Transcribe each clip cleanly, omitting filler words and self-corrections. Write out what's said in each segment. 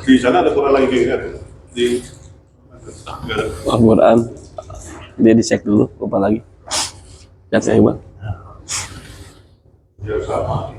Di sana ada Quran lagi kayak gitu di Al-Quran dia dicek dulu, lupa lagi. Lihat saya Bang. ya sama.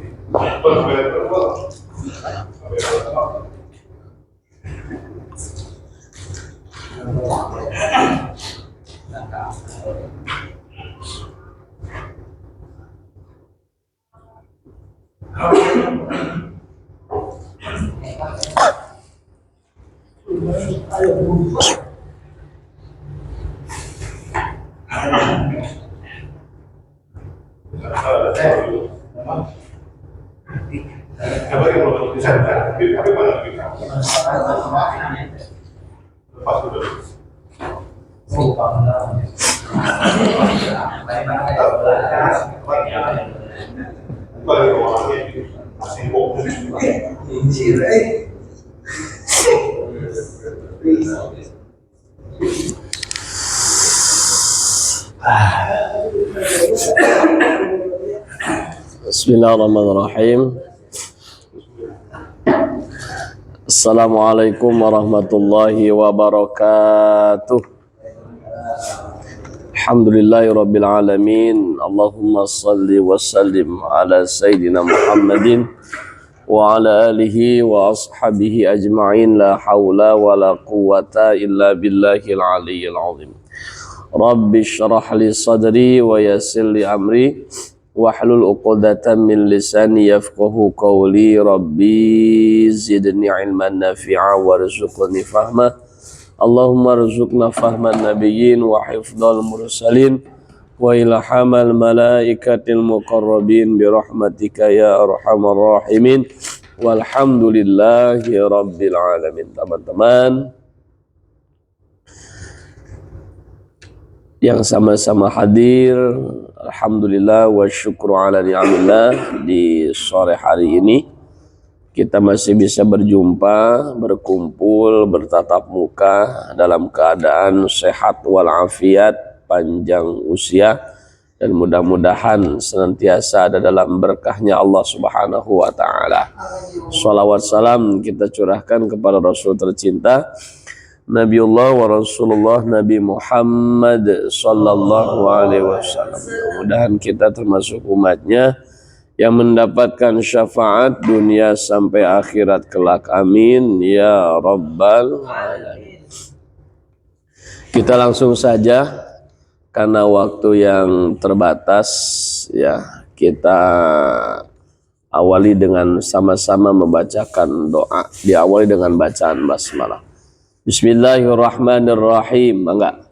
Bismillahirrahmanirrahim. Assalamualaikum warahmatullahi wabarakatuh. Alhamdulillahirabbil alamin. Allahumma shalli wa sallim ala sayyidina Muhammadin wa ala alihi wa ashabihi ajma'in. La haula wa la quwwata illa billahil aliyyil azim. Rabbi shrah li sadri wa yassir li amri wahlul 'uqdatam min lisani yafqahu qawli. Rabbi zidni ilman nafi'a warzuqni fahma. Allahumma rzuqna fahman nabiyyin wa hifdzal mursalin wa ilhamal malaikatil muqarrabin bi rahmatika ya arhamar rahimin. Walhamdulillahi rabbil alamin. Teman-teman yang sama-sama hadir, alhamdulillah wa syukru ala ni'amillah, di sore hari ini kita masih bisa berjumpa, berkumpul, bertatap muka dalam keadaan sehat walafiat, panjang usia, dan mudah-mudahan senantiasa ada dalam berkahnya Allah Subhanahu wa ta'ala. Shalawat salam kita curahkan kepada Rasul tercinta Nabiullah wa Rasulullah Nabi Muhammad sallallahu alaihi wasallam. Mudah-mudahan kita termasuk umatnya yang mendapatkan syafaat dunia sampai akhirat kelak. Amin ya rabbal alamin. Kita langsung saja karena waktu yang terbatas ya, kita awali dengan sama-sama membacakan doa. Diawali dengan bacaan basmalah. Bismillahirrahmanirrahim. Enggak.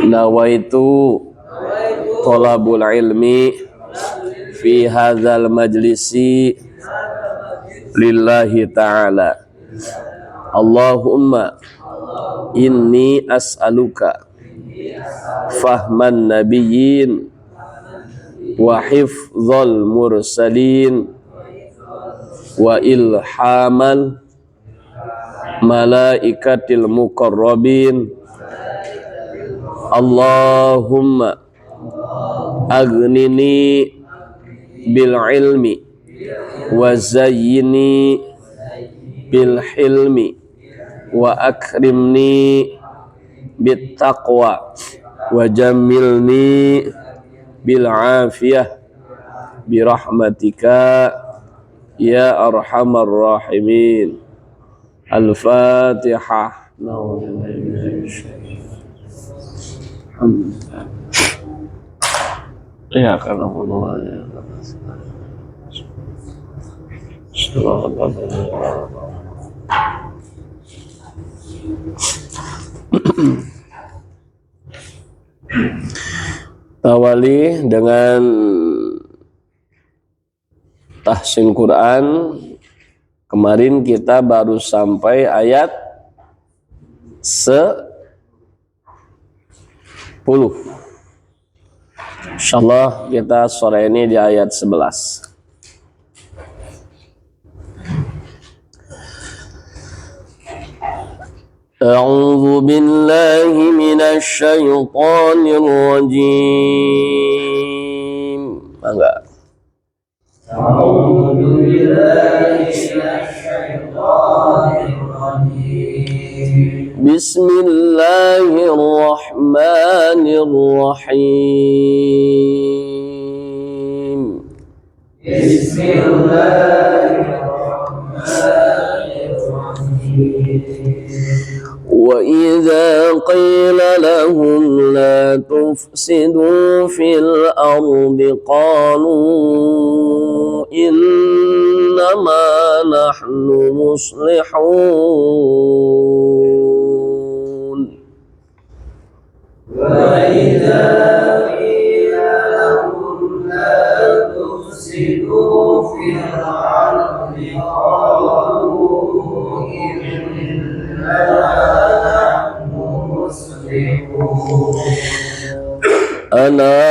Nawaitu thalabul ilmi fi hadzal majlisi lillahi ta'ala. Allahumma inni as'aluka fahman nabiyyin wa hifdzal mursalin wa ilhamal malaikatil muqarrabin. Allahumma aghnini bil ilmi wa zayyini bil hilmi wa akrimni bit taqwa wa jammilni bil afiyah bi rahmatika ya arhamar rahimin. Al-Fatihah. Ya karena Allah ya. Tawali dengan tahsin Quran. Kemarin kita baru sampai ayat 10. Insyaallah kita sore ini di ayat 11. A'udzu billahi minasy syaithanir rajim. Enggak. A'udzu billahi minasy بسم الله الرحمن الرحيم بسم الله الرحمن الرحيم وإذا قيل لهم لا تفسدوا في الأرض قالوا إنما نحن مصلحون وإذا قيل لهم لا تفسدوا في الأرض قالوا إنما نحن مصلحون ألا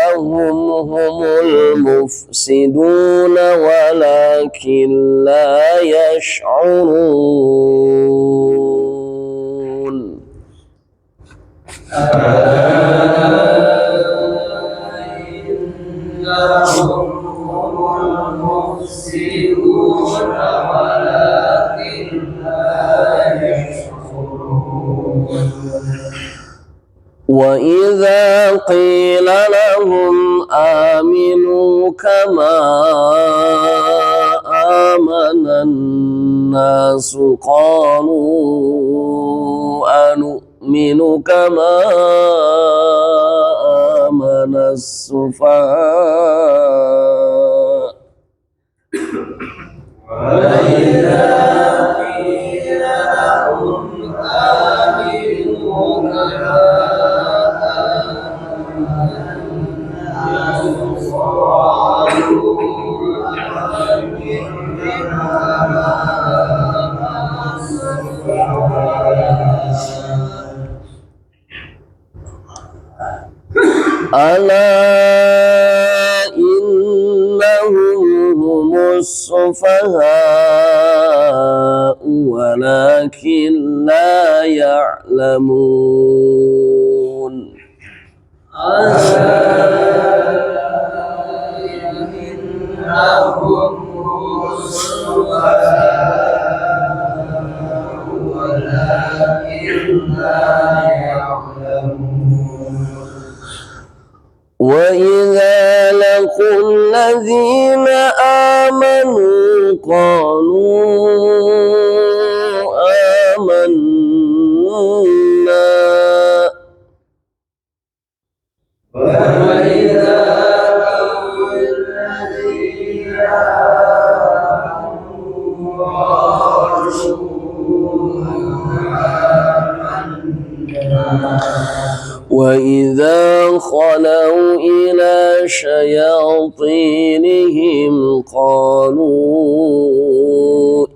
إنهم هم المفسدون ولكن لا يشعرون إنهم هم المفسدون ولكن لا يشعرون وإذا قيل لهم آمنوا كما آمن الناس قالوا أنؤمن كما آمن السفهاء وإذا قيل لهم آمنوا كما ألا إنهم هم السفهاء ولكن لا يعلمون وإذا لقوا الذين آمنوا قالوا آمنا وإذا لقوا الذين آمنوا قالوا آمنا وإذا خلوا إلى شياطينهم قالوا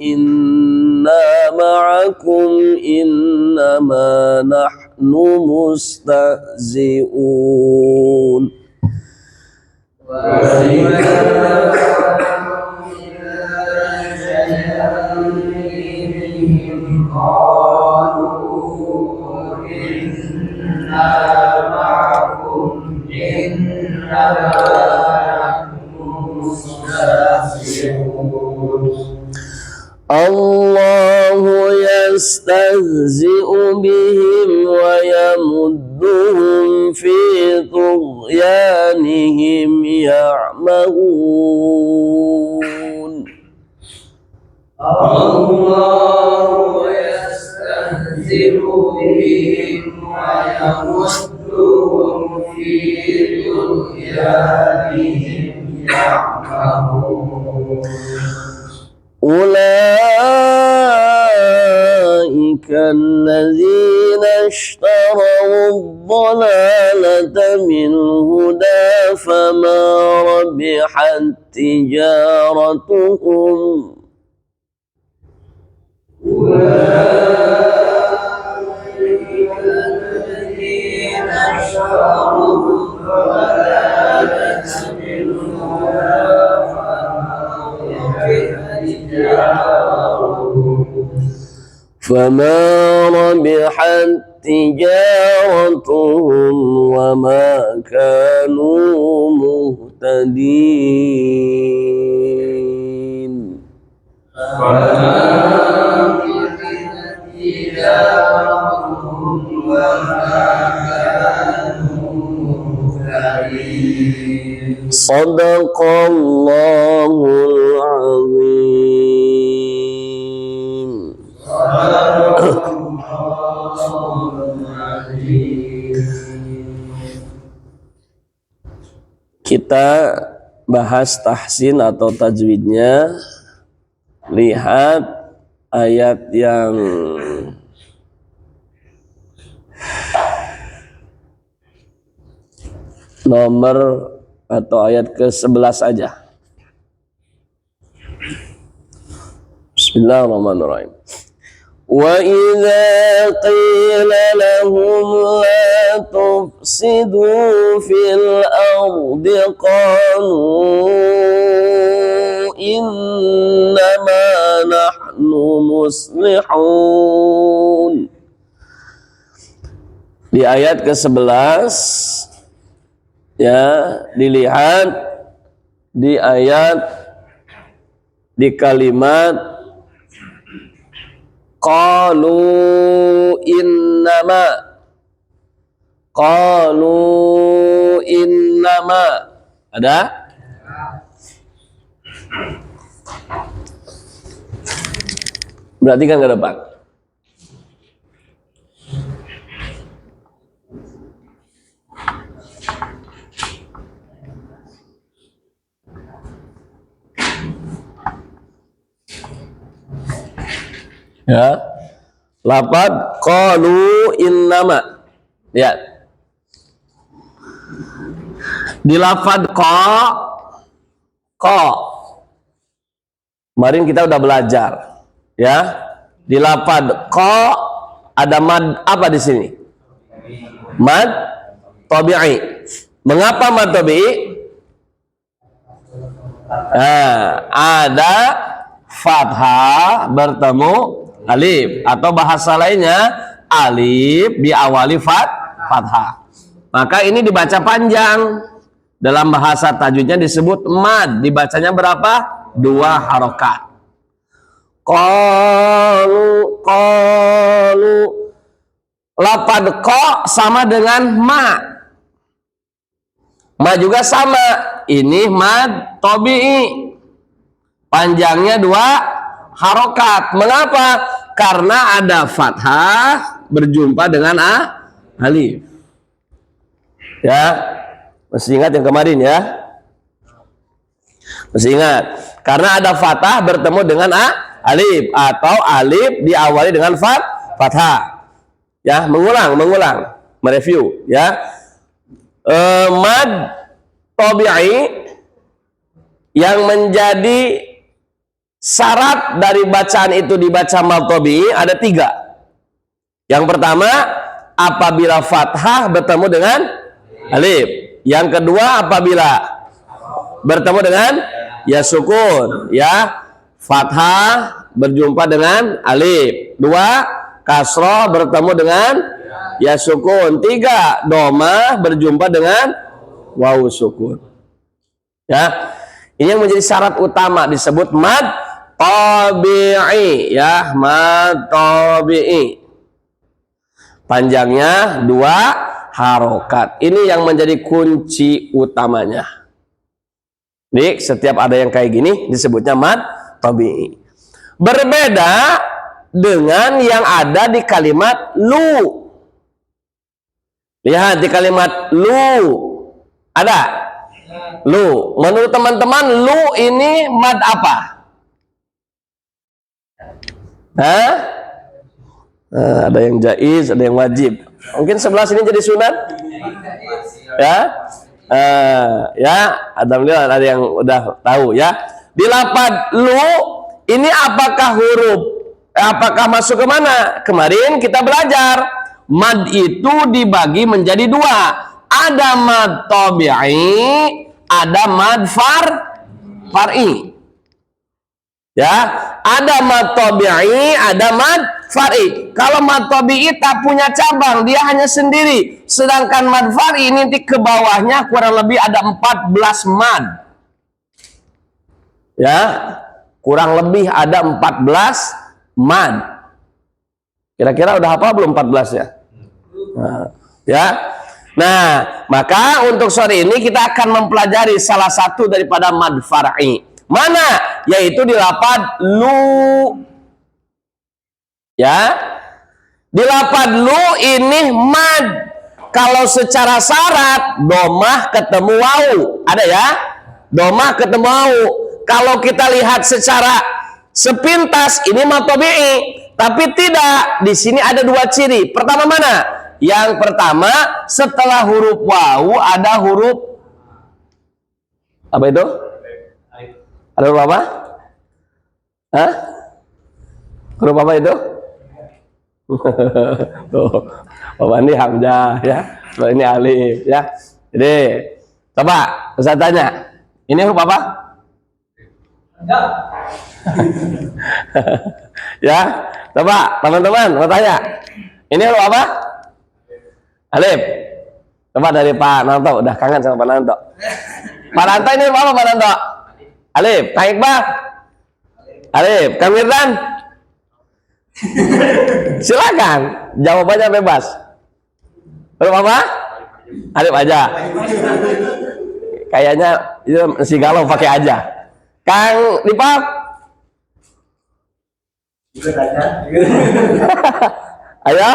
إنا معكم إنما نحن مستهزئون الله يستهزئ بهم ويمدهم في طغيانهم يعمهون الله يستهزئ بهم ويمدهم في طغيانهم يعمهون أولئك الذين اشتروا الضلالة بالهدى فما ربحت تجارتهم أولئك الذين اشتروا الضلالة بالهدى فما ربحت تجارتهم وما كانوا مهتدين. Sadaqallahul azim. Kita bahas tahsin atau tajwidnya. Lihat ayat yang nomor atau ayat ke-11 aja. Bismillahirrahmanirrahim. Wa idza qila lahum la tufsidu fil ardi qalu innama nahnu muslihun. Di ayat ke-11 ya, dilihat di ayat di kalimat qalu innama ada berarti kan ke depan. Ya, lafad qalu innama. Lihat di lafad qa kemarin kita udah belajar ya. Di lafad qa ada mad apa di sini? Mad tabi'i. Mengapa mad tabi'i? Ada fathah bertemu alif, atau bahasa lainnya alif diawali fathah. Maka ini dibaca panjang. Dalam bahasa tajwidnya disebut mad. Dibacanya berapa? 2 harokat. Qalu. Lafad qa sama dengan ma. Ma juga sama. Ini mad tabi'i. Panjangnya 2 harokat. Mengapa? Karena ada fathah berjumpa dengan alif. Ya, masih ingat yang kemarin ya? Masih ingat? Karena ada fathah bertemu dengan alif, atau alif diawali dengan fathah. Ya, mengulang, mereview ya. Mad tabi'i yang menjadi syarat dari bacaan itu dibaca mad tabi'i ada 3. Yang pertama, apabila fathah bertemu dengan alif. Yang kedua, apabila bertemu dengan ya sukun, ya fathah berjumpa dengan alif. 2, kasroh bertemu dengan ya sukun. 3, domah berjumpa dengan waw sukun. Ya, ini yang menjadi syarat utama disebut mad tabi'i ya, mad tabi'i. Panjangnya 2 harokat. Ini yang menjadi kunci utamanya. Jadi setiap ada yang kayak gini disebutnya mad tabi'i. Berbeda dengan yang ada di kalimat lu. Lihat di kalimat lu. Ada? Lu. Menurut teman-teman lu ini mad apa? Ada yang jaiz, ada yang wajib. Mungkin sebelah sini jadi sunat. Ya, ya, alhamdulillah ada yang udah tahu ya. Di lafaz lu ini apakah apakah masuk ke mana? Kemarin kita belajar mad itu dibagi menjadi 2. Ada mad tabi'i, ada mad far'i. Ya, ada mad tabi'i, ada mad far'i. Kalau mad tabi'i tak punya cabang, dia hanya sendiri. Sedangkan mad far'i ini ke bawahnya kurang lebih ada 14 mad. Ya, kurang lebih ada 14 mad. Kira-kira udah apa belum 14 ya? Nah, ya. Nah, maka untuk sore ini kita akan mempelajari salah satu daripada mad far'i. Mana? Yaitu di lafaz lu. Ya. Di lafaz lu ini mad. Kalau secara syarat domah ketemu wau. Ada ya? Domah ketemu wau. Kalau kita lihat secara sepintas ini mad tabi'i, tapi tidak. Di sini ada dua ciri. Pertama mana? Yang pertama, setelah huruf wawu ada huruf apa itu? Ada huruf apa? Hah? Huruf apa itu? Tuh, ini hamzah ya, ini alif ya. Jadi, coba saya tanya, ini huruf apa? Ya, coba teman-teman mau tanya, ini huruf apa? Alif. Coba dari Pak Nanto, udah kangen sama Pak Nanto. Pak Nanto ini apa Pak Nanto? Alif. Kang Iqbal? Alif. Kang Mirdan? Silakan, jawabannya bebas. Huruf apa? Alif aja. Kayaknya itu si galau pakai aja. Kang Dipap? Ayo.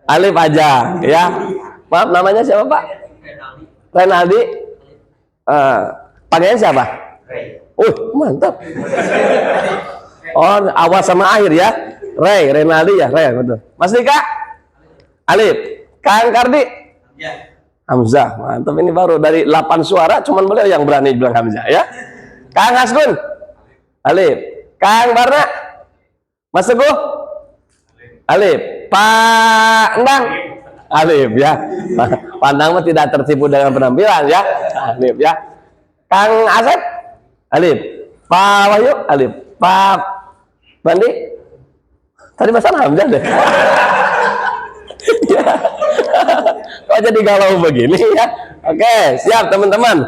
Alif aja, ya. Maaf, namanya siapa Pak? Renaldi. Panggilannya siapa? Mantap. Oh, awal sama akhir ya. Renaldi ya, betul. Mas Dika? Alif. Kang Kardi? Hamzah. Mantap, ini baru dari 8 suara, cuman beliau yang berani bilang Hamzah ya. Kang Hasgun? Alif. Kang Barna? Mas Teguh? Alif. Pak Endang? Alif ya. Pak Endang mah tidak tertipu dengan penampilan ya. Alif ya. Kang Asep? Alif. Pak Wahyu? Alif. Pak Bandi? Tadi masalah Hamzah deh. Ya. Kok jadi galau begini ya? Oke, siap teman-teman.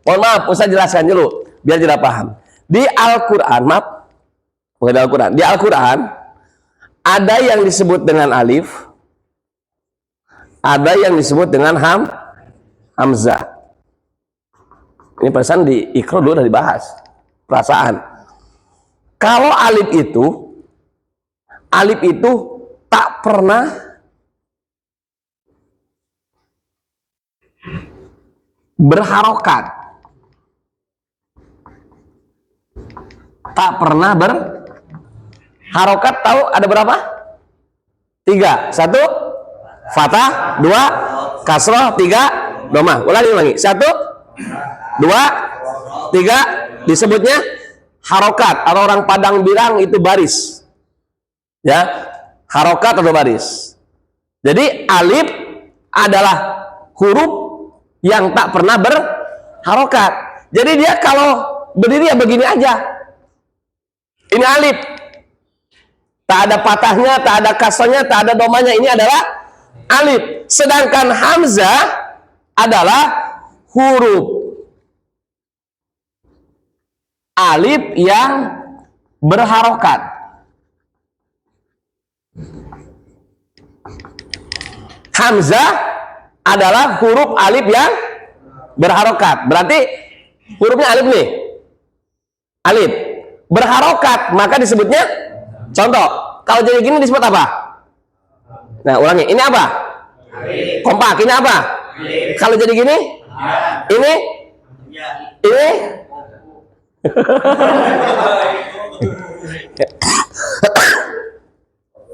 Mohon maaf, Ustaz jelaskan dulu biar tidak paham. Di Al-Qur'an, maaf. Bukan Al-Qur'an. Di Al-Qur'an ada yang disebut dengan alif, ada yang disebut dengan hamzah. Ini perasaan di Iqra dulu udah dibahas. Perasaan. Kalau alif itu tak pernah berharokat. Tak pernah harokat. Tahu ada berapa? 3. 1 fathah, 2 kasroh, 3 domah. Ulangi. 1 2 3 disebutnya harokat. Atau orang Padang bilang itu baris. Ya, harokat atau baris. Jadi alif adalah huruf yang tak pernah berharokat. Jadi dia kalau berdiri ya begini aja. Ini alif. Tak ada patahnya, tak ada kasrohnya, tak ada domanya. Ini adalah alif. Sedangkan hamzah adalah huruf alif yang berharokat. Hamzah adalah huruf alif yang berharokat. Berarti hurufnya alif nih. Alif. Berharokat, maka disebutnya contoh. Kalau jadi gini disebut apa? Nah, ulangi. Ini apa? Kompak. Ini apa? Kalau jadi gini? Ini? Ini?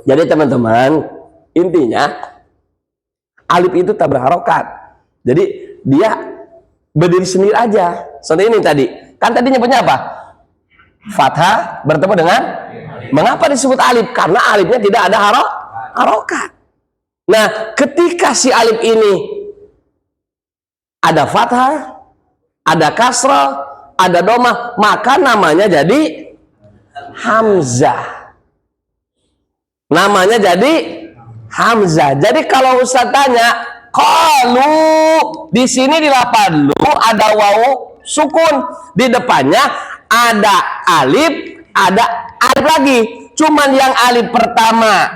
Jadi teman-teman, intinya alif itu tak berharokat. Jadi dia berdiri sendiri aja. Seperti ini tadi. Kan tadi nyebutnya apa? Fathah bertemu dengan, mengapa disebut alif? Karena alifnya tidak ada harokat. Nah, ketika si alif ini ada fathah, ada kasrah, ada domah, maka namanya jadi hamzah. Namanya jadi hamzah. Jadi kalau Ustaz tanya, qalu, di sini di lafaz lu ada wawu sukun, di depannya ada alif, ada alif lagi. Cuman yang alif pertama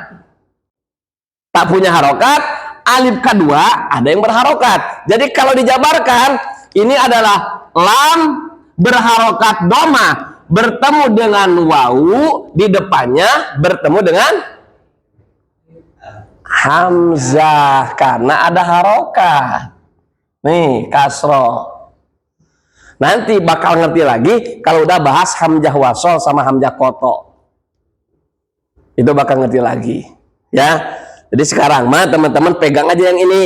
tak punya harokat, alif kedua ada yang berharokat. Jadi kalau dijabarkan, ini adalah lam berharokat doma bertemu dengan wawu, di depannya bertemu dengan hamzah karena ada harokat. Nih kasro. Nanti bakal ngerti lagi kalau udah bahas hamzah wasol sama hamzah koto. Itu bakal ngerti lagi. Ya. Jadi sekarang mah teman-teman pegang aja yang ini.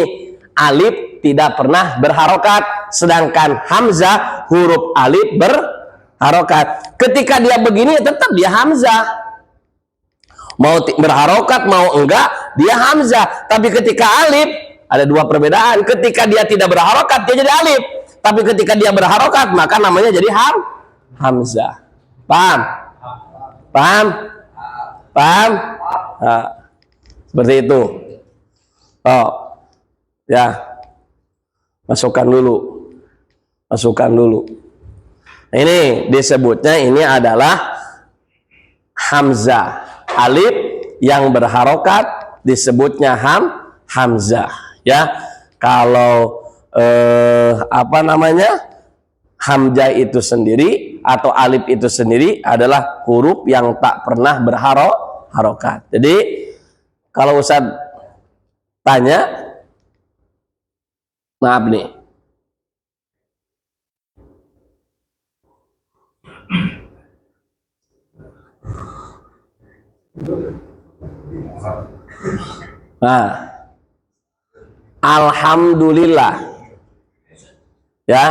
Alif tidak pernah berharokat, sedangkan hamzah huruf alif berharokat. Ketika dia begini tetap dia hamzah. Mau berharokat mau enggak dia hamzah. Tapi ketika alif ada dua perbedaan. Ketika dia tidak berharokat dia jadi alif. Tapi ketika dia berharokat maka namanya jadi hamzah. Paham? Paham? Paham? Nah, seperti itu. Oh, ya. Masukkan dulu. Masukkan dulu. Ini disebutnya ini adalah hamzah. Alif yang berharokat disebutnya hamzah. Ya. Kalau apa namanya? Hamzah itu sendiri atau alif itu sendiri adalah huruf yang tak pernah berharokat. Jadi kalau Ustaz tanya, maaf nih. Nah, alhamdulillah. Ya.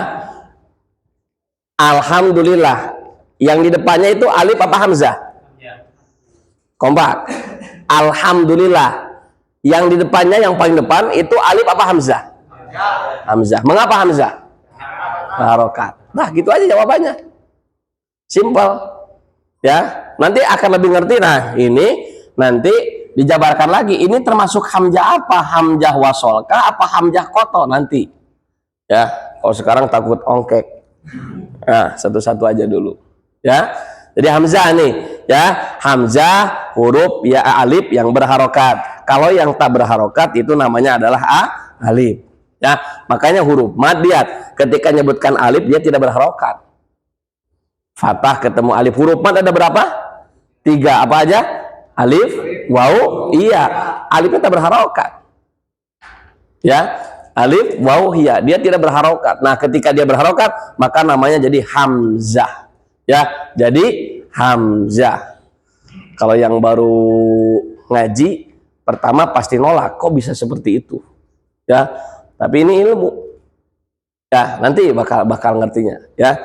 Alhamdulillah. Yang di depannya itu alif apa hamzah? Kompak. Alhamdulillah. Yang di depannya yang paling depan itu alif apa hamzah? Hamzah. Mengapa hamzah? Harokat. Nah, gitu aja jawabannya. Simple. Ya. Nanti akan lebih ngerti. Nah, ini nanti dijabarkan lagi. Ini termasuk hamzah apa? Hamzah wasolkah apa hamzah koto nanti? Ya. Kalau sekarang takut ongkek. Nah, satu-satu aja dulu. Ya. Jadi hamzah nih, ya. Hamzah huruf ya alif yang berharokat. Kalau yang tak berharokat itu namanya adalah alif. Ya, makanya huruf mad lihat, ketika nyebutkan alif dia tidak berharokat. Fathah ketemu alif. Huruf mad ada berapa? 3. Apa aja? Alif, waw, iya. Alifnya tak berharokat. Ya. Alif, waw, iya. Dia tidak berharokat. Nah, ketika dia berharokat, maka namanya jadi hamzah. Ya, jadi hamzah. Kalau yang baru ngaji, pertama pasti nolak. Kok bisa seperti itu? Ya, tapi ini ilmu. Ya, nanti bakal ngertinya. Ya.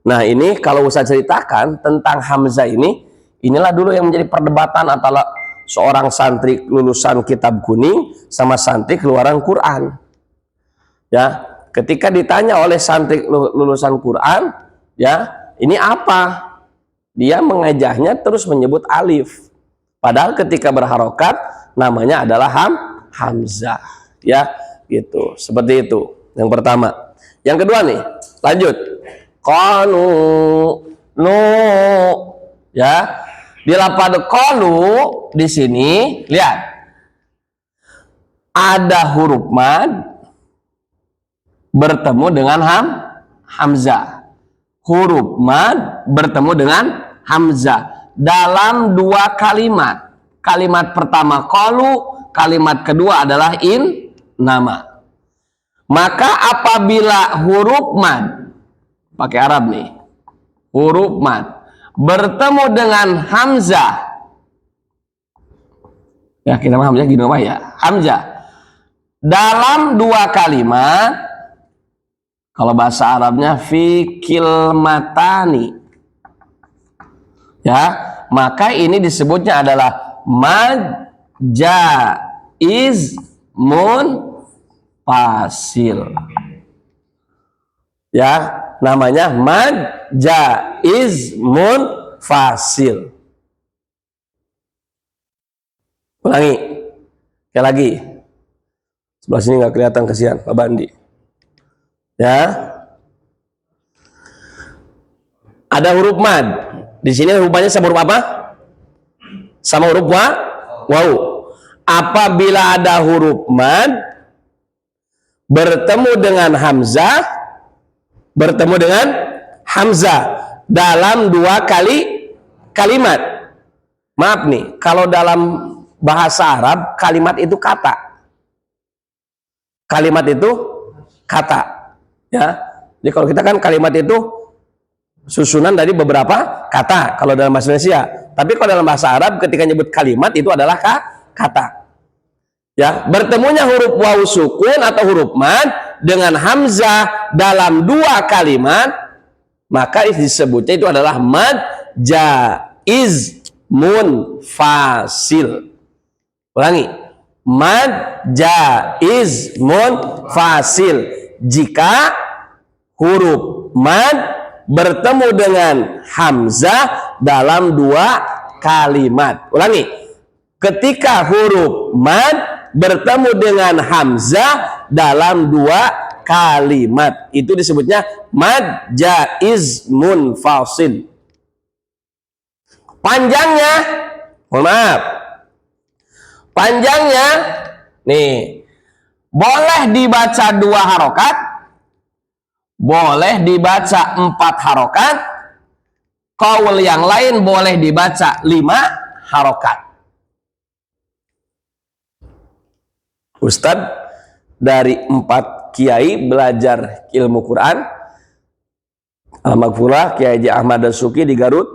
Nah, ini kalau Ustaz ceritakan tentang hamzah ini, inilah dulu yang menjadi perdebatan antara seorang santri lulusan kitab kuning sama santri keluaran Quran. Ya, ketika ditanya oleh santri lulusan Quran, ya, ini apa? Dia mengejahnya terus menyebut alif. Padahal ketika berharokat namanya adalah hamzah. Ya, gitu. Seperti itu. Yang pertama. Yang kedua nih, lanjut. Qalu nu, ya. Di lafaz qalu di sini lihat. Ada huruf mad bertemu dengan hamzah. Huruf mad bertemu dengan hamzah dalam 2 kalimat. Kalimat pertama qalu, kalimat kedua adalah nama. Maka apabila huruf mad pakai Arab nih, huruf mad bertemu dengan hamzah, ya kita hamzah gini apa ya? Hamzah dalam 2 kalimat. Kalau bahasa Arabnya fikil matani, ya, maka ini disebutnya adalah mad jaiz munfasil. Ya, namanya mad jaiz munfasil. Ulangi. Sekali lagi. Sebelah sini nggak kelihatan, kesian Pak Bandi. Ya, ada huruf mad. Di sini hurufnya sama huruf apa? Sama huruf waw. apabila ada huruf mad bertemu dengan hamzah dalam dua kalimat. Maaf nih, kalau dalam bahasa Arab kalimat itu kata. Kalimat itu kata, ya. Jadi kalau kita kan kalimat itu susunan dari beberapa kata kalau dalam bahasa Indonesia. Tapi kalau dalam bahasa Arab ketika nyebut kalimat itu adalah kata. Ya, bertemunya huruf waw sukun atau huruf mad dengan hamzah dalam dua kalimat, maka disebutnya itu adalah mad jaiz munfasil. Ulangi, mad jaiz munfasil. Jika huruf mad bertemu dengan hamzah dalam dua kalimat. Ulangi, ketika huruf mad bertemu dengan hamzah dalam dua kalimat, itu disebutnya mad jaiz munfasil. Panjangnya, mohon maaf, panjangnya nih boleh dibaca 2 harokat, boleh dibaca 4 harokat, qaul yang lain boleh dibaca 5 harokat. Ustadz dari 4 kiai belajar ilmu Quran, Al-Maghfurah Kiai Haji Ahmad Dasuki di Garut,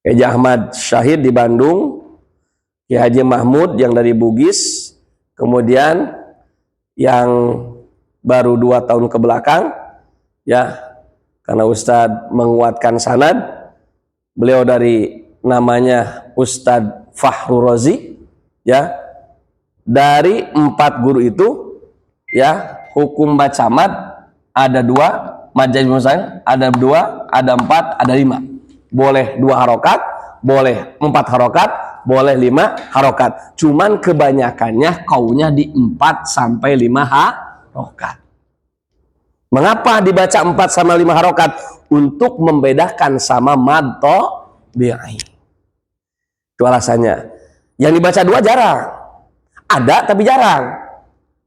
Kiai Haji Ahmad Syahid di Bandung, Kiai Haji Mahmud yang dari Bugis, kemudian yang baru 2 tahun ke belakang, ya, karena Ustadz menguatkan sanad, beliau dari namanya Ustadz Fahru Rozi, ya. Dari 4 guru itu, ya, hukum baca mad ada 2, mad jaiz munfasil ada 2, ada 4, ada 5. Boleh 2 harokat, boleh 4 harokat, boleh 5 harokat. Cuman kebanyakannya kaunya di 4 sampai 5 harokat. Mengapa dibaca 4 sama 5 harokat? Untuk membedakan sama mad tabi'i. Itu alasannya. Yang dibaca 2 jarang. Ada tapi jarang,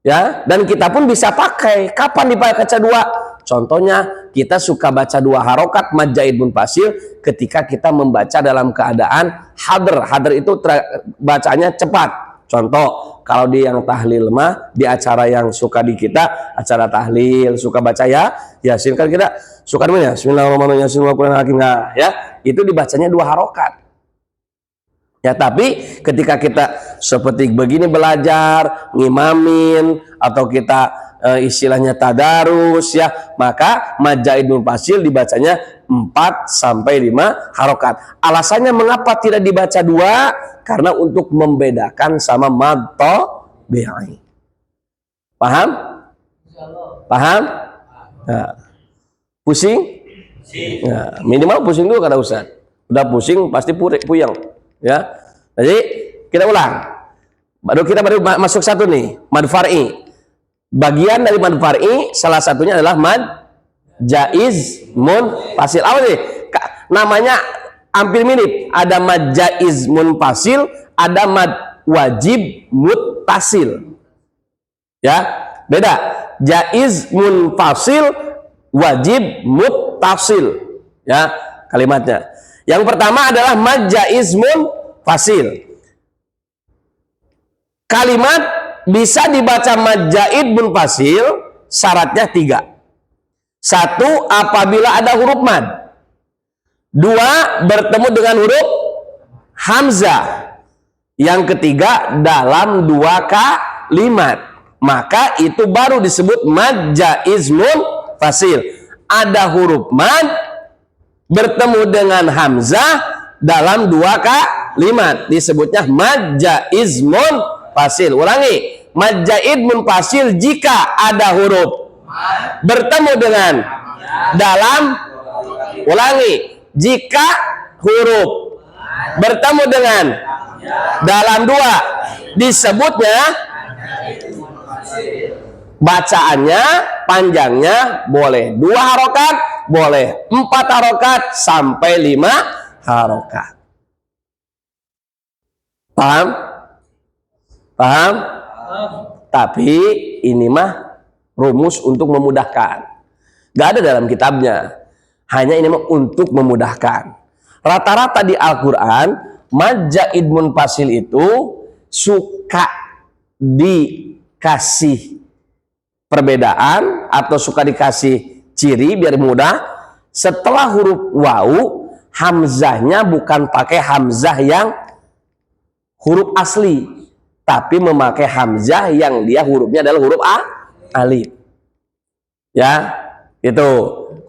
ya. Dan kita pun bisa pakai. Kapan dibaca 2? Contohnya kita suka baca 2 harokat mad jaiz munfasil ketika kita membaca dalam keadaan hadr. Hadr itu bacanya cepat. Contoh, kalau di yang tahlil mah, di acara yang suka di kita, acara tahlil suka baca Yasin, kan kita suka namanya Bismillahirrahmanirrahim, ya. Itu dibacanya 2 harokat. Ya, tapi ketika kita seperti begini belajar, ngimamin, atau kita istilahnya tadarus, ya, maka mad jaiz munfasil dibacanya 4 sampai 5 harokat. Alasannya mengapa tidak dibaca 2? Karena untuk membedakan sama mad tabi'i. Paham? Paham? Nah, pusing? Nah, minimal pusing dulu kata Ustaz. Udah pusing pasti puyeng. Ya, jadi kita ulang. Baru masuk satu nih, mad far'i. Bagian dari mad far'i salah satunya adalah mad jaiz munfasil. Apa sih? Namanya hampir mirip. Ada mad jaiz munfasil, ada mad wajib muttasil. Ya, beda. Jaiz munfasil, wajib muttasil. Ya, kalimatnya. Yang pertama adalah mad jaiz munfasil. Kalimat bisa dibaca mad jaiz munfasil, syaratnya 3. 1, apabila ada huruf mad. 2, bertemu dengan huruf hamzah. Yang ketiga, dalam 2 kalimat. Maka itu baru disebut mad jaiz munfasil. Ada huruf mad bertemu dengan hamzah dalam 2 kalimat, disebutnya mad jaiz munfasil. Ulangi, mad jaiz munfasil jika ada huruf bertemu dengan dalam, ulangi, jika huruf bertemu dengan dalam 2, disebutnya bacaannya panjangnya boleh 2 harokat, boleh 4 harokat sampai 5 harokat. Paham? Paham? Tapi ini mah rumus untuk memudahkan. Gak ada dalam kitabnya. Hanya ini mah untuk memudahkan. Rata-rata di Al-Quran, mad zaid munfasil itu suka dikasih perbedaan atau suka dikasih ciri biar mudah. Setelah huruf wawu, hamzahnya bukan pakai hamzah yang huruf asli, tapi memakai hamzah yang dia hurufnya adalah huruf alif. Ya, itu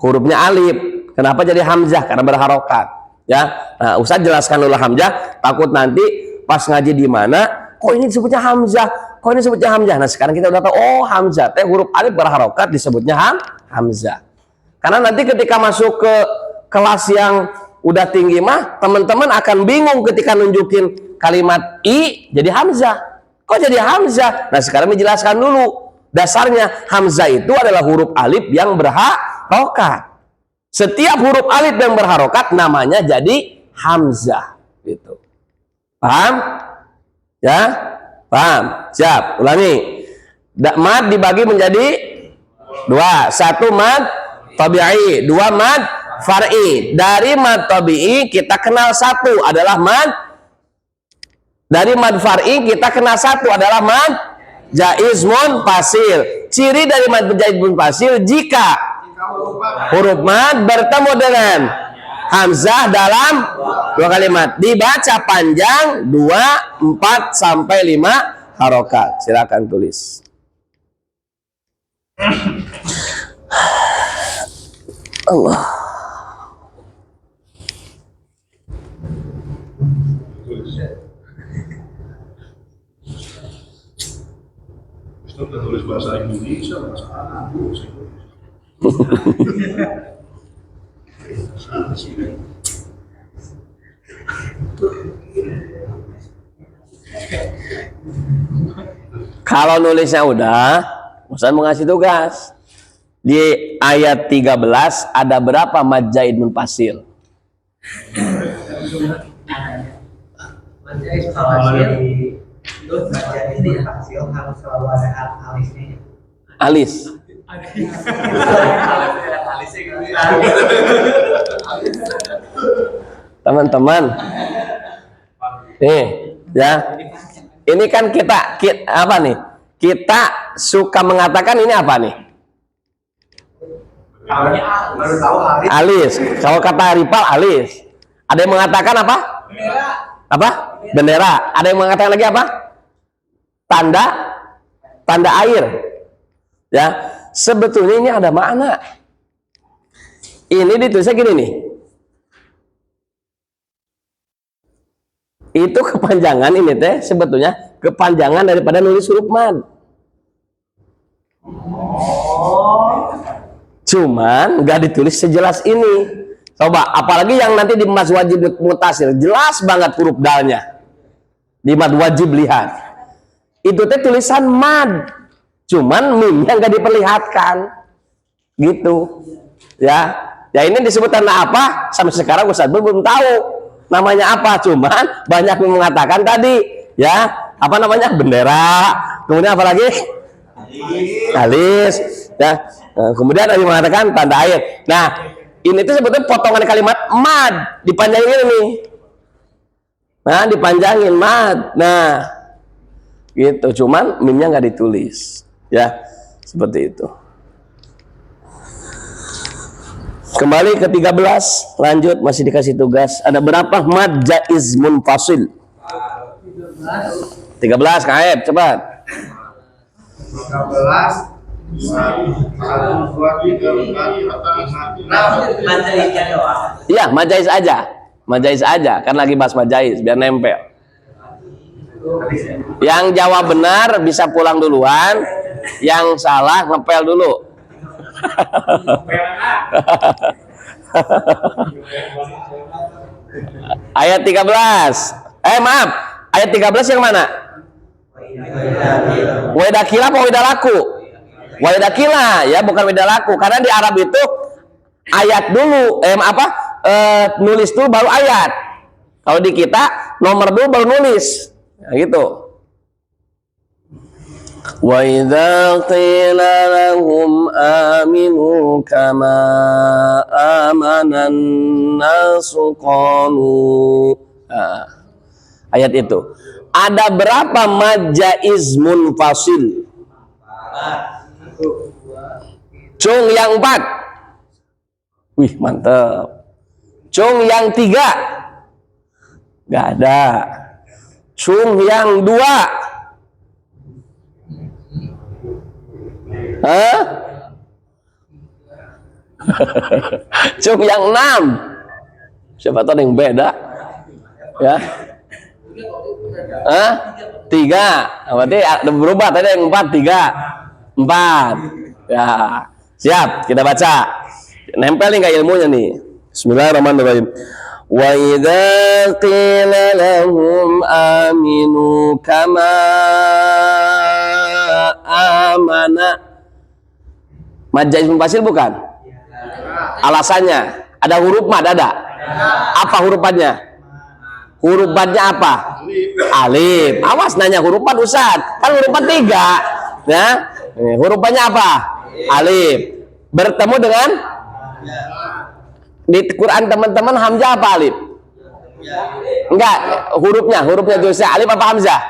hurufnya alif. Kenapa jadi hamzah? Karena berharokat. Ya, nah, Ustaz jelaskan dulu hamzah. Takut nanti pas ngaji di mana, kok ini disebutnya hamzah? Kok ini disebutnya hamzah? Nah, sekarang kita udah tahu. Oh, hamzah teh huruf alif berharokat disebutnya hamzah. Karena nanti ketika masuk ke kelas yang udah tinggi mah, teman-teman akan bingung ketika nunjukin kalimat i jadi hamzah. Kok jadi hamzah? Nah, sekarang dijelaskan dulu. Dasarnya hamzah itu adalah huruf alif yang berharokat. Setiap huruf alif yang berharokat namanya jadi hamzah. Gitu. Paham? Ya? Paham? Siap. Ulangi. Mad dibagi menjadi dua. Satu mad tabi'i, dua mad far'i. Dari mad tabi'i kita kenal satu adalah mad. Dari mad far'i kita kenal satu adalah mad jaiz munfasil. Ciri dari mad jaiz munfasil jika huruf mad bertemu dengan hamzah dalam dua kalimat, dibaca panjang 2, 4 sampai 5 harokat. Silakan tulis. Allah. Ustaz udah tulis bahasa Indonesia, bahasa Arab, bahasa Indonesia. Kalau nulisnya udah, Ustaz mau ngasih tugas. Di ayat 13 ada berapa mad zaid munfasil? Mad zaid munfasil itu baca ini hasil harus selalu ada alisnya. Alis. Teman-teman, nih ya, ini kan kita apa nih? Kita suka mengatakan ini apa nih? Alis. Kalau kata Ripal alis. Ada yang mengatakan apa? Bendera. Apa? Bendera. Ada yang mengatakan lagi apa? Tanda air. Ya, sebetulnya ini ada makna. Ini ditulisnya gini nih. Itu kepanjangan ini teh sebetulnya kepanjangan daripada nulis huruf mad. Cuman nggak ditulis sejelas ini. Coba, apalagi yang nanti di mad wajib mutasil, jelas banget huruf dalnya. Di mad wajib lihat. Itu teh tulisan mad. Cuman mimnya nggak diperlihatkan. Gitu. Ya. Ya ini disebut tanda apa? Sampai sekarang Ustaz belum tahu namanya apa. Cuman banyak yang mengatakan tadi, ya, apa namanya? Bendera. Kemudian apa lagi? Alis. Ya. Nah, kemudian ada yang mengatakan tanda air. Nah, ini tuh sebetulnya potongan kalimat mad dipanjangin ini. Nah, dipanjangin mad. Nah, gitu. Cuman mimnya nggak ditulis. Ya, seperti itu. Kembali ke 13, lanjut, masih dikasih tugas. Ada berapa mad jaiz munfasil? 13, Kaib, cepat. 13 1, 2, 3, 4, 5, 6. Iya, mad jaiz aja. Mad jaiz aja, kan lagi bahas mad jaiz biar nempel. Yang jawab benar bisa pulang duluan, yang salah ngepel dulu. Ayat 13. Maaf, ayat 13 yang mana? Wedakila apa wedalaku? Wedakila ya, bukan wedalaku. Karena di Arab itu ayat dulu, nulis dulu baru ayat. Kalau di kita nomor dulu baru nulis. Nah, gitu. Wa idza qila lahum aminu kama amanan nasu qalu. Ayat itu. Ada berapa mad jaiz munfasil? Cung yang 4. Wih, mantap. Cung yang 3. Gak ada. Cung yang 2. Hah? Cung yang 6. Siapa tahu ada yang beda? Ya. Hah? 3. Berarti ada berubah tadi yang 4, 3. 4. Ya. Siap, kita baca. Nempel nih kayak ilmunya nih. Bismillahirrahmanirrahim. Wa idza qila lahum aminu kama amana. Mad jaiz munfasil bukan? Alasannya ada huruf mad ada. Apa hurufannya? Hurufannya apa? Alif. Awas nanya huruf mad Ustaz. Kan hurufan 3. Ya. Hurufannya apa? Alif. Bertemu dengan di Quran teman-teman hamzah apa alif? Enggak, hurufnya tulisnya alif apa hamzah?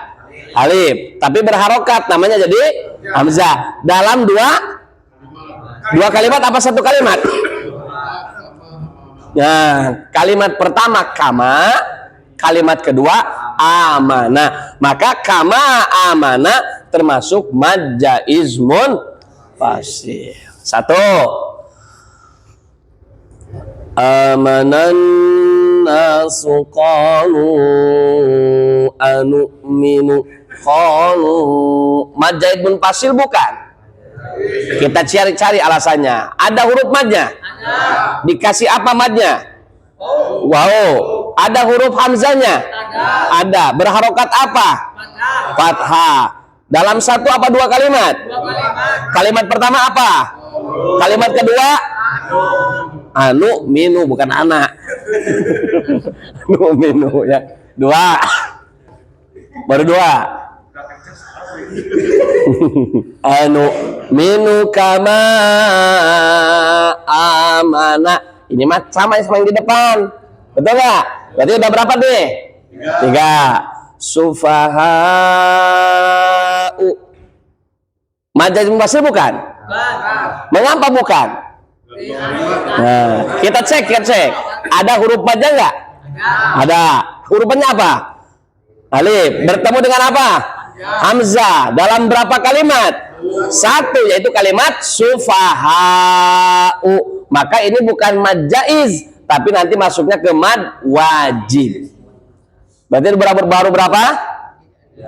Alif. Tapi berharokat namanya jadi hamzah. Dalam dua kalimat apa satu kalimat? Nah, kalimat pertama kama, kalimat kedua amana. Maka kama amana termasuk mad jaiz munfasil. 1. Amanan nasu qalu anu'minu qalu. Mad jaiz munfasil bukan? Kita cari-cari alasannya. Ada huruf madnya? Dikasih apa madnya? Wow. Ada huruf hamzanya? Ada. Berharokat apa? Fathah. Dalam 1 apa 2 kalimat? Kalimat pertama apa? Kalimat kedua? Anu minu, bukan anak. Anu minu ya. 2. Baru 2. Anu minu kama amana. Ini mah sama yang di depan. Betul nggak? Berarti udah berapa deh? 3. Sufaha'u. Mad jaiz munfasil bukan? Mengapa bukan? Nah, kita cek. Ada huruf madnya nggak? Ada. Hurufannya apa? Alif. Bertemu dengan apa? Hamzah. Dalam berapa kalimat? 1, yaitu kalimat sufaha'u. Maka ini bukan mad jaiz, tapi nanti masuknya ke mad wajib. Berarti baru berapa?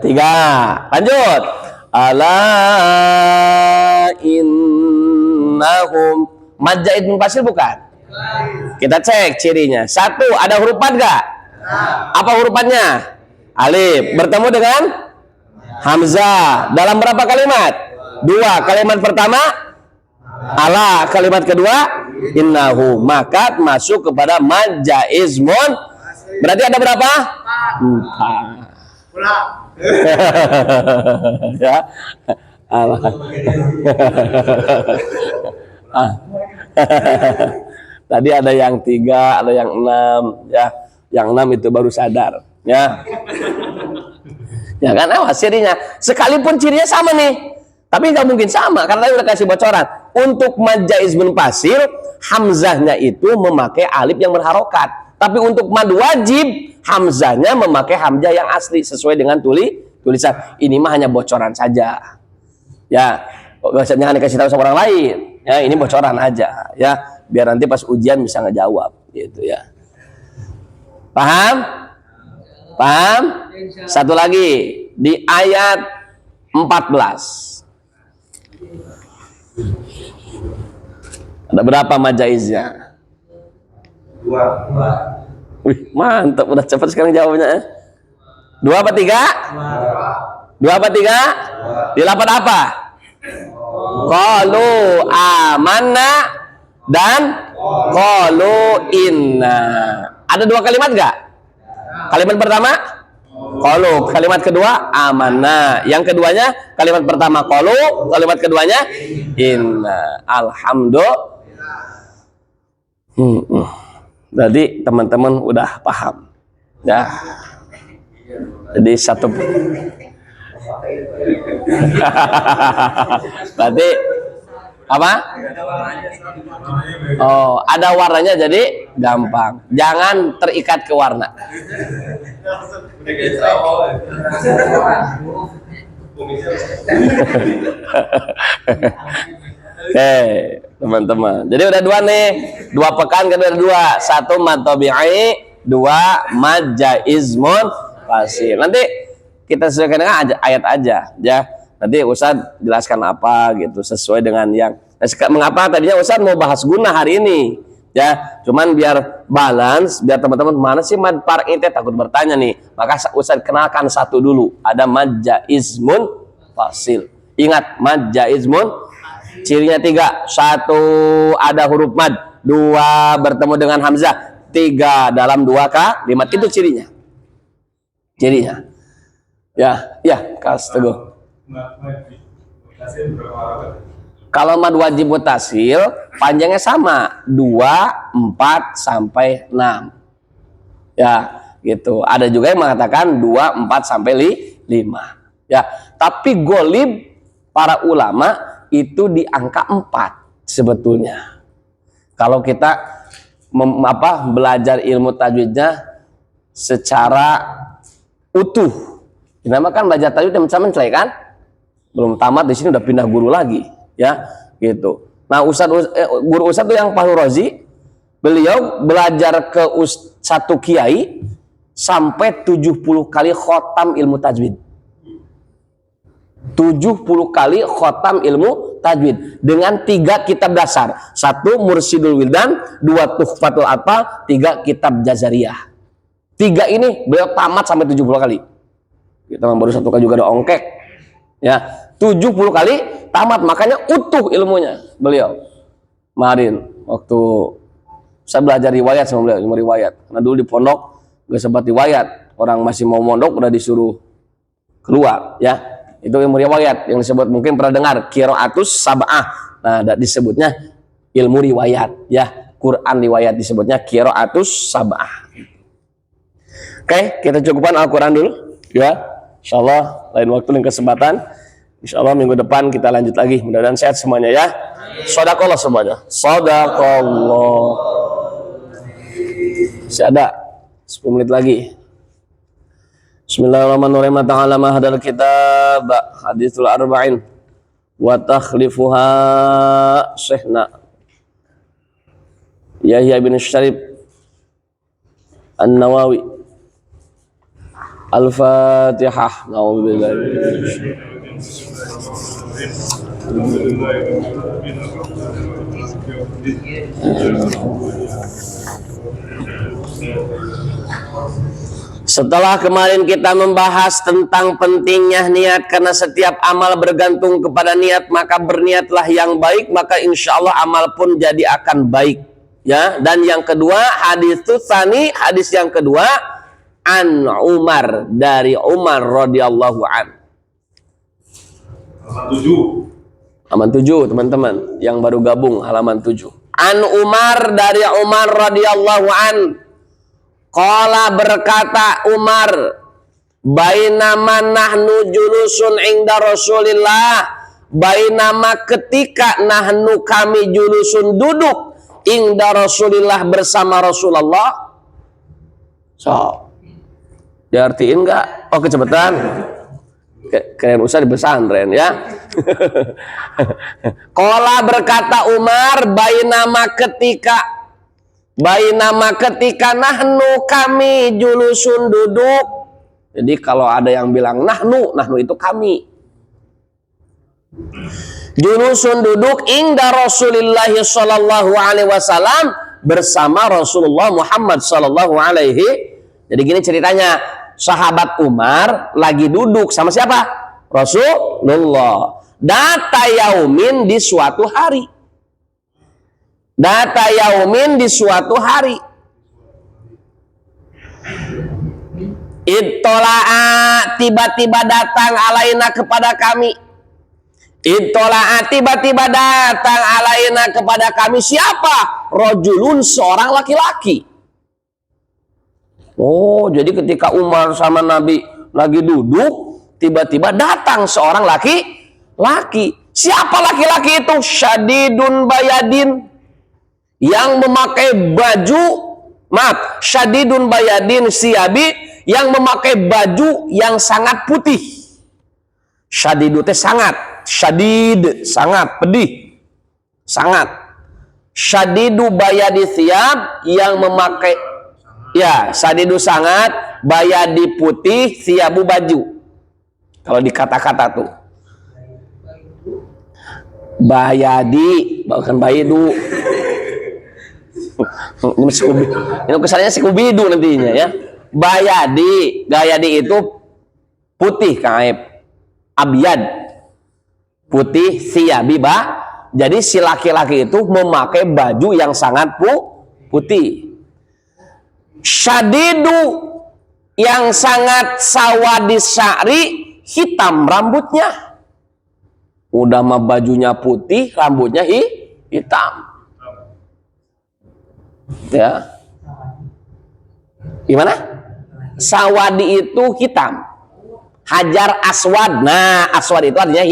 3. Lanjut. Ala innahum. Mad jaiz munfasil bukan? Kita cek cirinya. 1, ada huruf mad enggak? Apa hurufannya? Alif. Bertemu dengan hamzah. Dalam berapa kalimat? 2. Kalimat pertama ala, kalimat kedua innahu. Maka masuk kepada mad jaiz munfasil. Berarti ada berapa? 4. Ya. Tadi ada yang 3, ada yang 6, ya. Yang 6 itu baru sadar, ya. Ya kan, awas cirinya. Sekalipun cirinya sama nih, tapi nggak mungkin sama karena udah kasih bocoran. Untuk mad jaiz munfasil, hamzahnya itu memakai alif yang berharokat. Tapi untuk mad wajib, hamzahnya memakai hamzah yang asli sesuai dengan tulisan. Ini mah hanya bocoran saja. Ya, jangan dikasih tahu sama orang lain. Ya, ini bocoran aja. Ya, biar nanti pas ujian bisa ngejawab, gitu ya. Paham? Paham? Satu lagi di ayat 14. Ada berapa mad jaiznya? 2. Wih, mantap, udah cepat sekarang jawabnya. 2 apa 3? 2 apa 3? Di 8 apa? Qalu amanna dan qalu inna. Ada 2 kalimat enggak? Kalimat pertama Qalu. Kalimat kedua amanna. Yang keduanya kalimat pertama qalu, kalimat keduanya inna. Alhamdulillah. Jadi teman-teman udah paham. Ya. Jadi satu berarti apa? Oh, ada warnanya jadi gampang. Jangan terikat ke warna. Oke, teman-teman. Jadi udah dua nih, dua pekan kedua dua. Satu mad tabi'i, dua mad jaizmun fasil. Nanti kita sesuaikan dengan ayat aja, ya. Nanti Ustadz jelaskan apa gitu sesuai dengan yang. Mengapa tadinya Ustadz mau bahas guna hari ini, ya. Cuman biar balance, biar teman-teman mana sih mad far'i takut bertanya nih. Maka Ustadz kenalkan satu dulu. Ada mad jaizmun fasil. Ingat mad jaizmun cirinya 3. 1 ada huruf mad, 2 bertemu dengan hamzah, 3 dalam 2 kalimat. Itu cirinya. Cirinya. Ya, Kas Teguh. Kalau mad wajib mutasil panjangnya sama 2, 4 sampai 6. Ya, gitu. Ada juga yang mengatakan 2, 4 sampai 5. Ya, tapi golib para ulama itu di angka 4 sebetulnya. Kalau kita belajar ilmu tajwidnya secara utuh. Kenapa kan belajar tajwid yang mencelai kan? Belum tamat di sini udah pindah guru lagi, ya, gitu. Nah, guru Ustadz itu yang Pak Rozi, beliau belajar ke satu kiai sampai 70 kali khotam ilmu tajwid. 70 kali khotam ilmu tajwid dengan 3 kitab dasar. 1 Mursidul Wildan, 2 Tuhfatul Atfal, 3 kitab Jazariyah. 3 ini beliau tamat sampai 70 kali. Kita baru 1 kali juga ada ongkek. Ya, 70 kali tamat, makanya utuh ilmunya beliau. Kemarin waktu saya belajar riwayat sama beliau, ilmu riwayat. Karena dulu di pondok gak sempat riwayat. Orang masih mau mondok udah disuruh keluar, ya. Itu ilmu riwayat yang disebut, mungkin pernah dengar, qiraatus sab'ah. Nah, disebutnya ilmu riwayat, ya. Quran riwayat disebutnya qiraatus sab'ah. Oke, kita cukupkan Al-Quran dulu, ya. Insyaallah lain waktu dan kesempatan. Insyaallah minggu depan kita lanjut lagi. Mudah-mudahan sehat semuanya, ya. Shadaqallah semuanya. Shadaqallah. Masih ada 10 menit lagi. Bismillahirrahmanirrahim. Ta'alama hadal kitab hadithul arba'in wa takhlifuha Syekhna Yahya bin Syarif An-Nawawi. Al-Fatihah. Na'udzubillahi Setelah kemarin kita membahas tentang pentingnya niat, karena setiap amal bergantung kepada niat, maka berniatlah yang baik, maka insya Allah amal pun jadi akan baik, ya. Dan yang kedua, hadis tsani, hadis yang kedua, an Umar, dari Umar radhiyallahu an. Halaman 7, teman-teman yang baru gabung, halaman 7. An Umar, dari Umar radhiyallahu an. Qala, berkata Umar, bainama nahnu julusun inda Rasulillah, bainama ketika nahnu kami julusun duduk inda Rasulillah bersama Rasulullah. So, diartiin enggak? Oh, kecepatan. Keren usah di pesantren, ya. Qala, berkata Umar, bainama ketika nahnu kami julusun duduk. Jadi kalau ada yang bilang nahnu itu kami. Julusun duduk inda Rasulillah sallallahu alaihi wasallam, bersama Rasulullah Muhammad sallallahu alaihi. Jadi gini ceritanya, sahabat Umar lagi duduk sama siapa? Rasulullah. Data yaumin, di suatu hari. Data yaumin, di suatu hari. Ittola'a, tiba-tiba datang alaina kepada kami. Ittola'a, tiba-tiba datang alaina kepada kami. Siapa? Rajulun, seorang laki-laki. Oh, jadi ketika Umar sama Nabi lagi duduk, tiba-tiba datang seorang laki-laki. Siapa laki-laki itu? Syadidun bayadin, yang memakai baju, maaf, syadidun bayadin siyabi, yang memakai baju yang sangat putih. Syadidu teh sangat, syadid sangat, pedih, sangat. Syadidu bayadi siyab, yang memakai, ya, syadidu sangat, bayadi putih, siyabu baju. Kalau di kata-kata tuh bayadi, bukan bayidu. Ini kesannya Skubidu nantinya ya. Bayadi, gayadi itu putih kaib, abyad, putih, siyabi ba. Jadi si laki-laki itu memakai baju yang sangat putih. Syadidu, yang sangat sawadis sya'ri, hitam rambutnya. Udah mah bajunya putih, rambutnya hitam. Ya. Gimana? Sawadi itu hitam. Hajar aswad. Nah, aswad itu artinya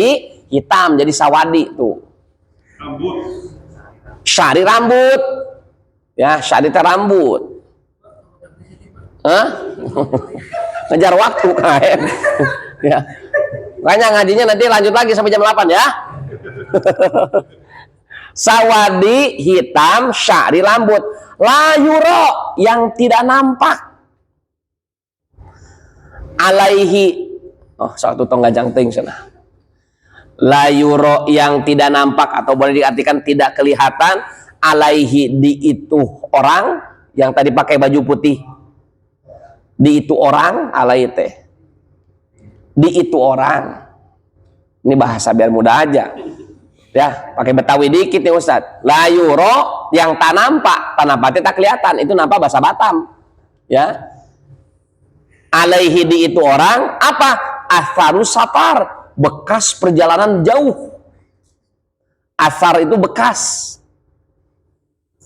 hitam, jadi sawadi tuh. Rambut. Syari rambut. Ya, syari itu rambut. Hah? Ngejar waktu kan. Ya. Makanya ngajinya nanti lanjut lagi sampai jam 8 ya. Sawadi hitam, syari rambut. Layuro, yang tidak nampak. Alaihi, oh satu tonggak jangting sana. Layuro, yang tidak nampak atau boleh diartikan tidak kelihatan. Alaihi, di itu orang yang tadi pakai baju putih. Di itu orang, alaihi teh. Di itu orang. Ini bahasa biar mudah aja. Ya, pakai Betawi dikit nih Ustaz. Layuro, yang tak nampak, tak kelihatan. Itu nampak bahasa Batam. Ya. Alaihi, di itu orang, apa? Atharus safar, bekas perjalanan jauh. Athar itu bekas.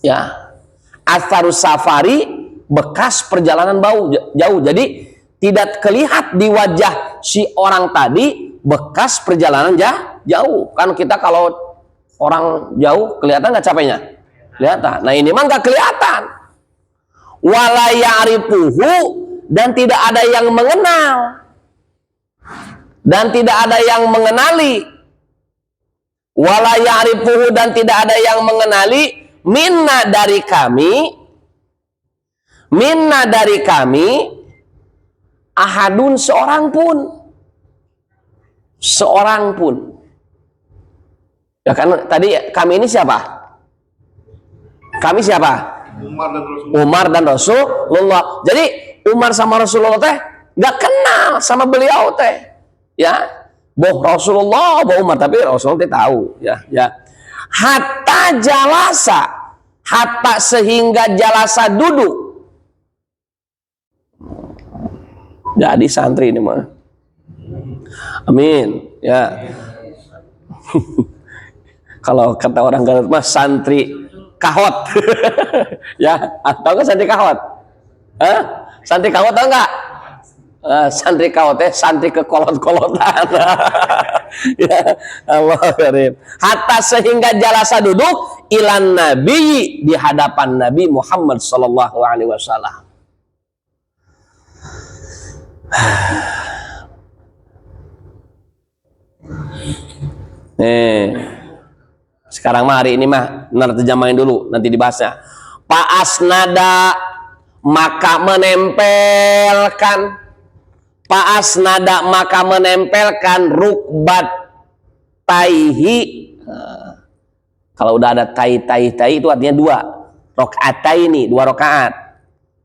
Ya. Atharus safari, bekas perjalanan jauh. Jadi tidak kelihatan di wajah si orang tadi bekas perjalanan jauh. Kan kita kalau orang jauh kelihatan nggak capeknya? Kelihatan. Nah ini mah nggak kelihatan. Wala ya'rifuhu, dan tidak ada yang mengenal, dan tidak ada yang mengenali. Wala ya'rifuhu, dan tidak ada yang mengenali. Minna, dari kami. Minna, dari kami. Ahadun, seorang pun. Seorang pun. Ya kan tadi kami ini siapa? Kami siapa? Umar dan Rasulullah. Umar dan Rasulullah. Jadi Umar sama Rasulullah teh nggak kenal sama beliau teh. Ya. Boh Rasulullah, boh Umar, tapi Rasulullah teh tahu, ya, ya. Hatta jalasa, hatta sehingga jalasa duduk. Jadi santri ini mah. Amin, ya. Kalau kata orang Garut mah santri kahot. Ya, atau enggak santri kahot? Hah? Santri kahot atau enggak? Santri kahot teh santri kekolot-kolotan. Ya, Allah karim. Hatta sehingga jalasa duduk ilan nabi, di hadapan Nabi Muhammad sallallahu alaihi wasallam. Sekarang mah hari ini mah nerjemahin dulu, nanti dibahasnya. Pa'asnada, maka menempelkan. Pa'asnada, maka menempelkan rukbat taihi. Kalau udah ada tai itu artinya dua. Rok'ataini, 2 rakaat.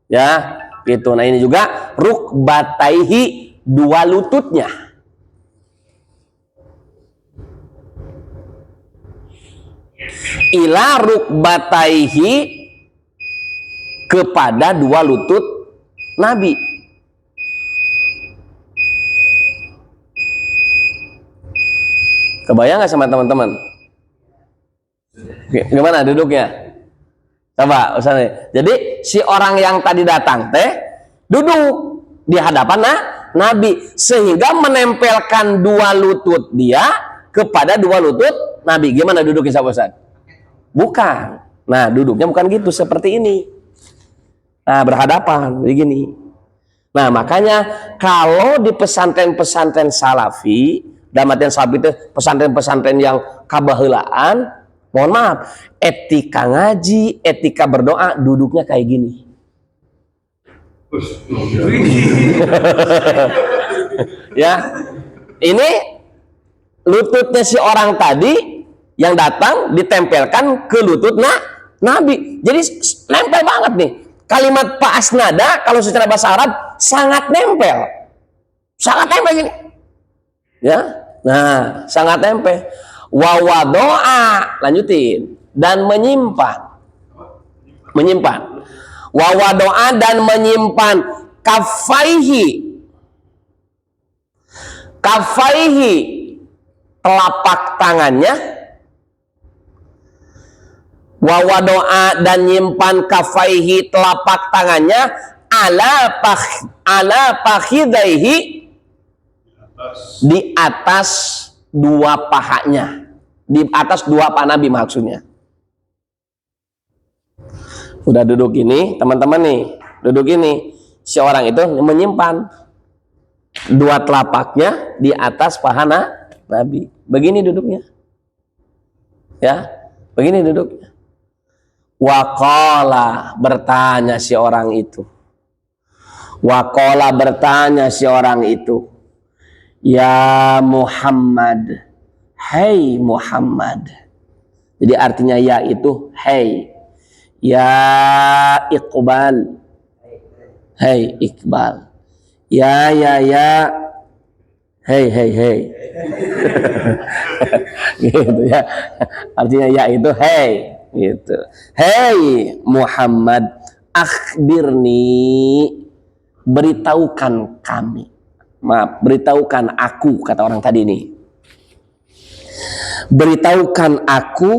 Ya, gitu. Nah ini juga rukbataihi, 2 lututnya. Ila rukbataihi, kepada 2 lutut Nabi. Kebayang nggak sama teman-teman? Gimana duduknya? Coba, Ustaz. Jadi si orang yang tadi datang teh duduk di hadapan Nabi sehingga menempelkan dua lutut dia kepada dua lutut Nabi. Gimana duduknya, Ustaz? Bukan. Nah, duduknya bukan gitu, seperti ini. Nah, berhadapan begini. Nah, makanya kalau di pesantren-pesantren salafi, dalam artian salafi itu pesantren-pesantren yang kabaheulaan, mohon maaf, etika ngaji, etika berdoa, duduknya kayak gini. Ya, ini lututnya si orang tadi yang datang ditempelkan ke lutut Nabi. Jadi nempel banget nih. Kalimat pa'asnada kalau secara bahasa Arab sangat nempel. Sangat nempel gini. Ya. Nah, sangat nempel. Wa wadoa, lanjutin, dan menyimpan. Menyimpan. Wa wadoa dan menyimpan kafaihi. Kafaihi, telapak tangannya. Wa wadoa dan nyimpan kafaihi, telapak tangannya ala pakhidaihi, di atas dua pahanya, di atas dua paha Nabi maksudnya. Udah duduk ini, teman-teman nih, duduk ini, si orang itu menyimpan dua telapaknya di atas paha Nabi. Begini duduknya. Ya, begini duduknya. Waqala, bertanya si orang itu. Waqala, bertanya si orang itu. Ya Muhammad, hai Muhammad. Jadi artinya ya itu hai. Ya Iqbal, hai Iqbal. Ya hei gitu ya, artinya ya itu hei gitu. Hei Muhammad, akhbirni, beritahukan kami, maaf, beritahukan aku, kata orang tadi ini, beritahukan aku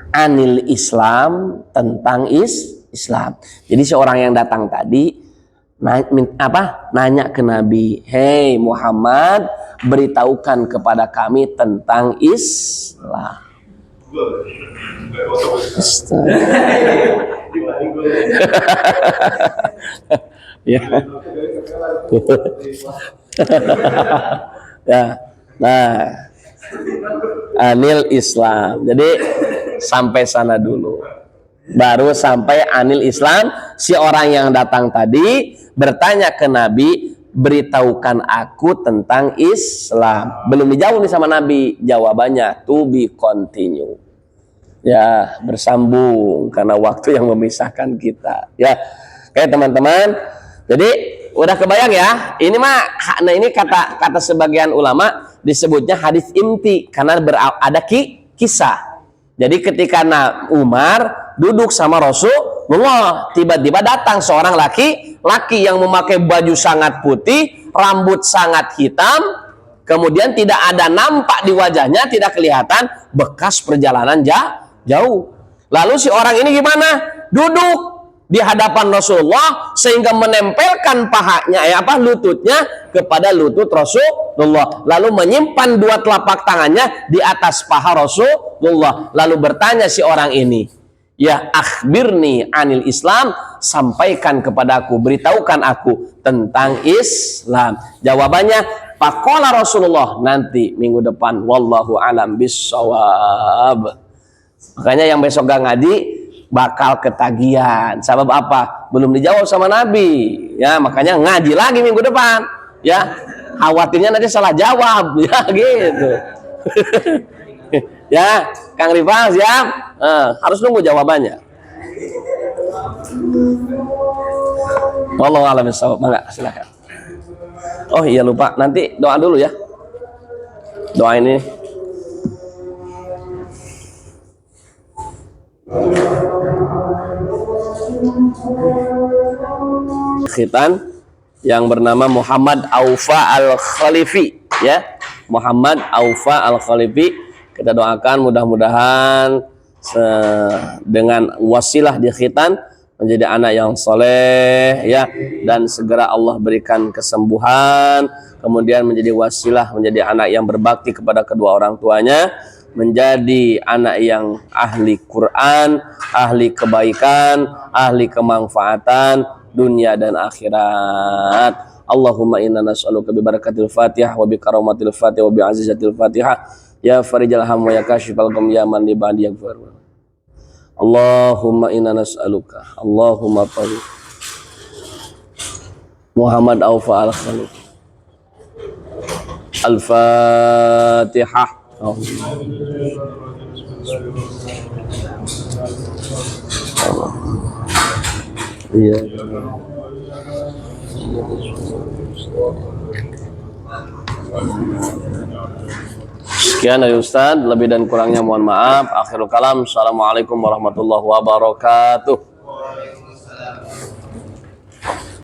anil Islam, tentang Islam. Jadi seorang yang datang tadi nanya ke Nabi, hei Muhammad, beritahukan kepada kami tentang Islam. Ya. Ya. Nah, anil Islam. Jadi sampai sana dulu. Baru sampai anil Islam, si orang yang datang tadi bertanya ke Nabi, beritahukan aku tentang Islam. Belum dijawab nih sama Nabi, jawabannya to be continue. Ya, bersambung karena waktu yang memisahkan kita. Ya, oke teman-teman. Jadi udah kebayang ya? Ini mah, nah ini kata sebagian ulama disebutnya hadis imti karena ada kisah. Jadi ketika Umar duduk sama Rasulullah, tiba-tiba datang seorang laki-laki yang memakai baju sangat putih, rambut sangat hitam, kemudian tidak ada nampak di wajahnya, tidak kelihatan bekas perjalanan jauh. Lalu si orang ini gimana? Duduk di hadapan Rasulullah sehingga menempelkan pahanya, lututnya kepada lutut Rasulullah, lalu menyimpan dua telapak tangannya di atas paha Rasulullah, lalu bertanya si orang ini, ya akhbirni anil Islam, sampaikan kepadaku, beritahukan aku tentang Islam. Jawabannya, faqala Rasulullah, nanti minggu depan, wallahu alam bissawab. Makanya yang besok gak ngaji bakal ketagihan. Sebab apa? Belum dijawab sama Nabi. Ya, makanya ngaji lagi minggu depan. Ya, khawatirnya nanti salah jawab. Ya, gitu. Ya, Kang Rifal siap? Harus nunggu jawabannya. Wallahu a'lam bishawab. Mangga, silakan. Oh iya lupa, nanti doa dulu ya. Doa ini. Khitan yang bernama Muhammad Aufa Al-Khalifi, ya. Muhammad Aufa Al-Khalifi. Kita doakan mudah-mudahan dengan wasilah di khitan menjadi anak yang soleh ya, dan segera Allah berikan kesembuhan, kemudian menjadi wasilah menjadi anak yang berbakti kepada kedua orang tuanya, menjadi anak yang ahli Quran, ahli kebaikan, ahli kemanfaatan dunia dan akhirat. Allahumma inna nas'aluka bi barakatil Fatihah wa bi karamatil Fatihah wa bi azizatil Fatihah ya farijal ham wa ya kashifal gham ya man li ba'di yaghfir. Allahumma inna nas'aluka Allahumma tawfiq Muhammad Aufa Al-Khalid. Al-Fatihah. Iya. Sekian dari Ustadz, lebih dan kurangnya mohon maaf. Akhirul kalam, assalamualaikum warahmatullahi wabarakatuh.